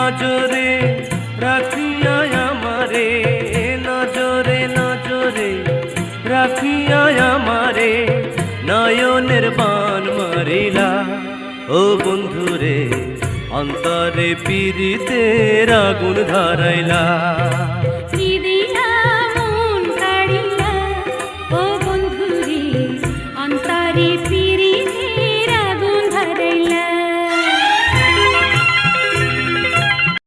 নজরে রাখিয়া আমারে, নজরে নজরে রাখিয়া আমারে নয়নের বান মারিলা। ও বন্ধুরে অন্তরে পীড়িতের আগুন ধরাইলা।